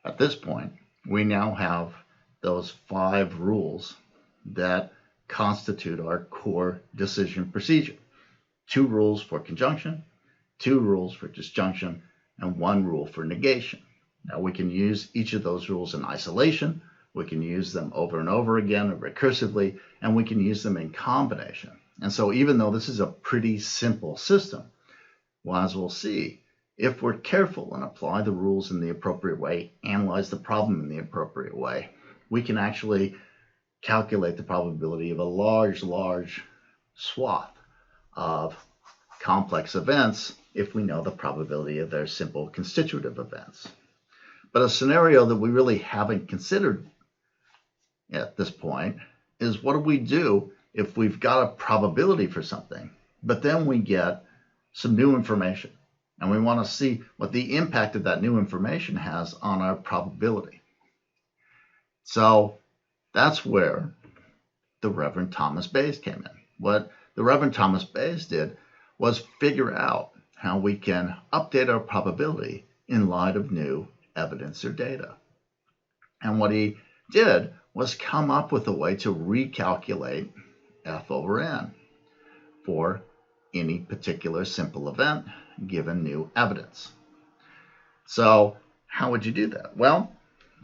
At this point, we now have those 5 rules that constitute our core decision procedure. 2 rules for conjunction, 2 rules for disjunction, and 1 rule for negation. Now we can use each of those rules in isolation, we can use them over and over again recursively, and we can use them in combination. And so even though this is a pretty simple system, well, as we'll see, if we're careful and apply the rules in the appropriate way, analyze the problem in the appropriate way, we can actually calculate the probability of a large swath of complex events if we know the probability of their simple constitutive events. But a scenario that we really haven't considered at this point is, what do we do if we've got a probability for something, but then we get some new information and we want to see what the impact of that new information has on our probability? So that's where the Reverend Thomas Bayes came in. What the Reverend Thomas Bayes did was figure out how we can update our probability in light of new evidence or data. And what he did was come up with a way to recalculate F over N for any particular simple event given new evidence. So how would you do that? Well,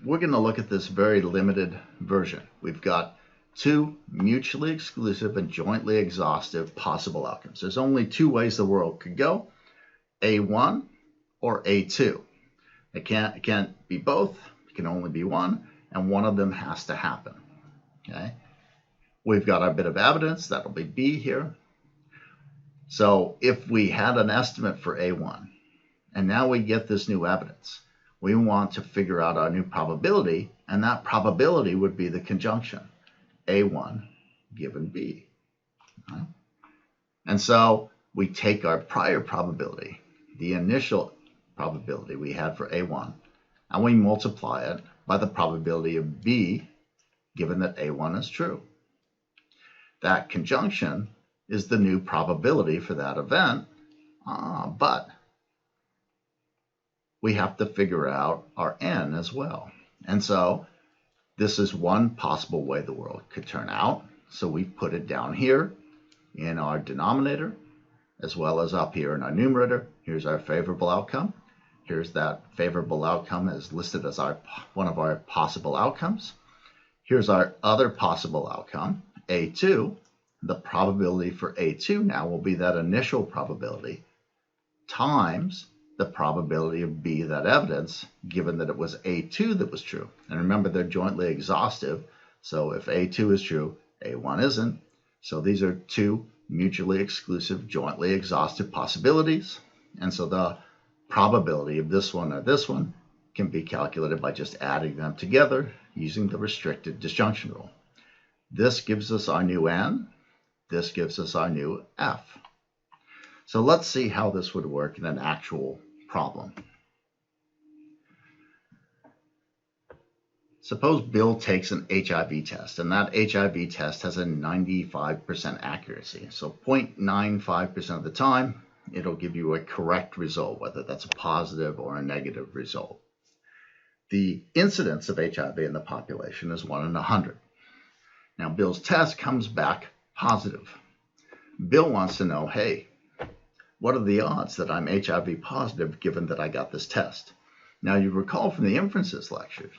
we're going to look at this very limited version. We've got 2 mutually exclusive and jointly exhaustive possible outcomes. There's only 2 ways the world could go, A1 or A2. It can't be both, it can only be one, and one of them has to happen. Okay? We've got our bit of evidence, that'll be B here. So if we had an estimate for A1, and now we get this new evidence, we want to figure out our new probability, and that probability would be the conjunction, A1 given B. Okay? And so we take our prior probability, the initial probability we had for A1, and we multiply it by the probability of B given that A1 is true. That conjunction is the new probability for that event, but we have to figure out our N as well. And so this is one possible way the world could turn out. So we put it down here in our denominator, as well as up here in our numerator. Here's our favorable outcome. Here's that favorable outcome as listed as one of our possible outcomes. Here's our other possible outcome, A2. The probability for A2 now will be that initial probability times the probability of B, that evidence, given that it was A2 that was true. And remember, they're jointly exhaustive. So if A2 is true, A1 isn't. So these are 2 mutually exclusive, jointly exhaustive possibilities. And so the probability of this one or this one can be calculated by just adding them together using the restricted disjunction rule. This gives us our new N. This gives us our new F. So let's see how this would work in an actual problem. Suppose Bill takes an HIV test, and that HIV test has a 95% accuracy. So 0.95% of the time, it'll give you a correct result, whether that's a positive or a negative result. The incidence of HIV in the population is 1 in 100. Now, Bill's test comes back positive. Bill wants to know, hey, what are the odds that I'm HIV positive given that I got this test? Now, you recall from the inferences lectures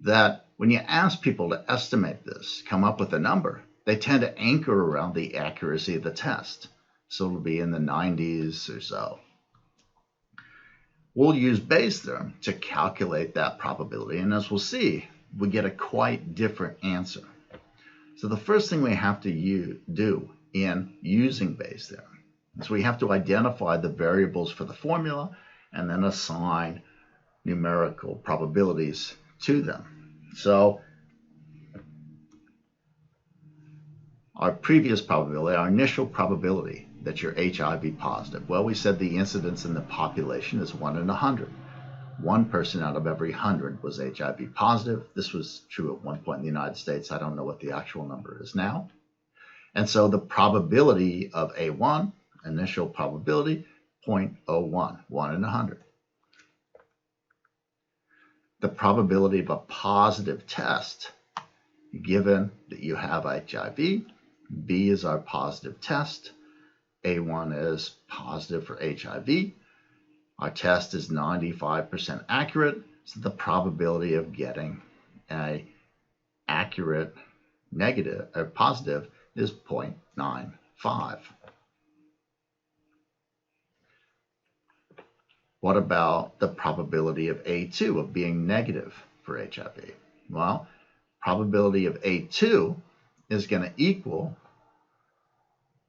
that when you ask people to estimate this, come up with a number, they tend to anchor around the accuracy of the test. So it'll be in the 90s or so. We'll use Bayes' theorem to calculate that probability, and as we'll see, we get a quite different answer. So the first thing we have to do in using Bayes' theorem is we have to identify the variables for the formula and then assign numerical probabilities to them. So our previous probability, our initial probability that you're HIV positive, well, we said the incidence in the population is 1 in 100. 1 person out of every 100 was HIV positive. This was true at one point in the United States. I don't know what the actual number is now. And so the probability of A1, initial probability, 0.01, 1 in 100. the probability of a positive test given that you have HIV. B is our positive test. A1 is positive for HIV. Our test is 95% accurate, so the probability of getting a accurate negative or positive is 0.95. What about the probability of A2 of being negative for HIV? Well, probability of A2 is going to equal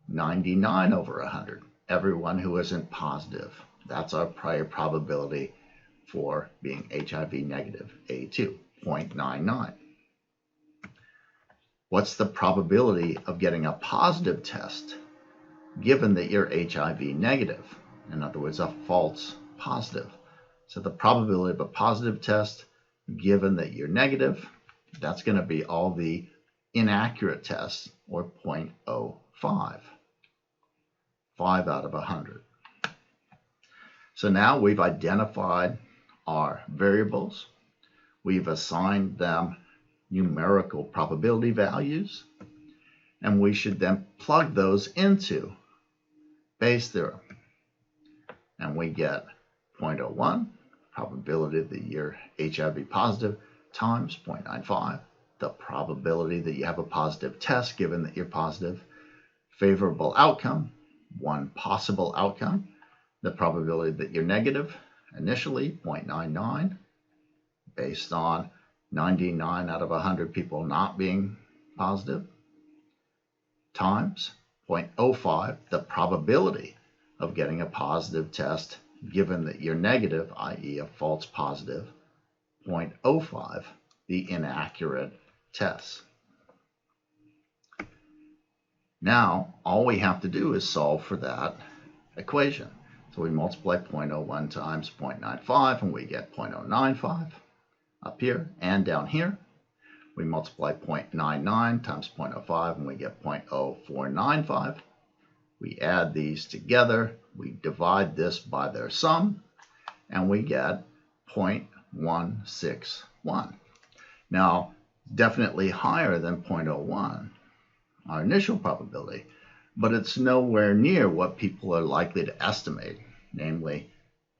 99 over 100. Everyone who isn't positive. That's our prior probability for being HIV negative, A2, 0.99. What's the probability of getting a positive test given that you're HIV negative? In other words, a false positive. So the probability of a positive test given that you're negative, that's going to be all the inaccurate tests, or 0.05. 5 out of 100. So now we've identified our variables. We've assigned them numerical probability values, and we should then plug those into Bayes' theorem. And we get 0.01, probability that you're HIV positive, times 0.95, the probability that you have a positive test given that you're positive, favorable outcome, one possible outcome, the probability that you're negative, initially 0.99, based on 99 out of 100 people not being positive, times 0.05, the probability of getting a positive test given that you're negative, i.e. a false positive, 0.05, the inaccurate test. Now, all we have to do is solve for that equation. So we multiply 0.01 times 0.95 and we get 0.095 up here and down here. We multiply 0.99 times 0.05 and we get 0.0495. We add these together, we divide this by their sum, and we get 0.161. Now, definitely higher than 0.01, our initial probability, but it's nowhere near what people are likely to estimate, namely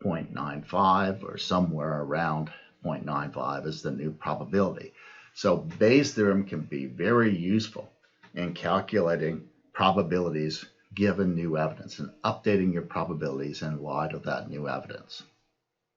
0.95 or somewhere around 0.95 is the new probability. So Bayes' theorem can be very useful in calculating probabilities given new evidence and updating your probabilities in light of that new evidence.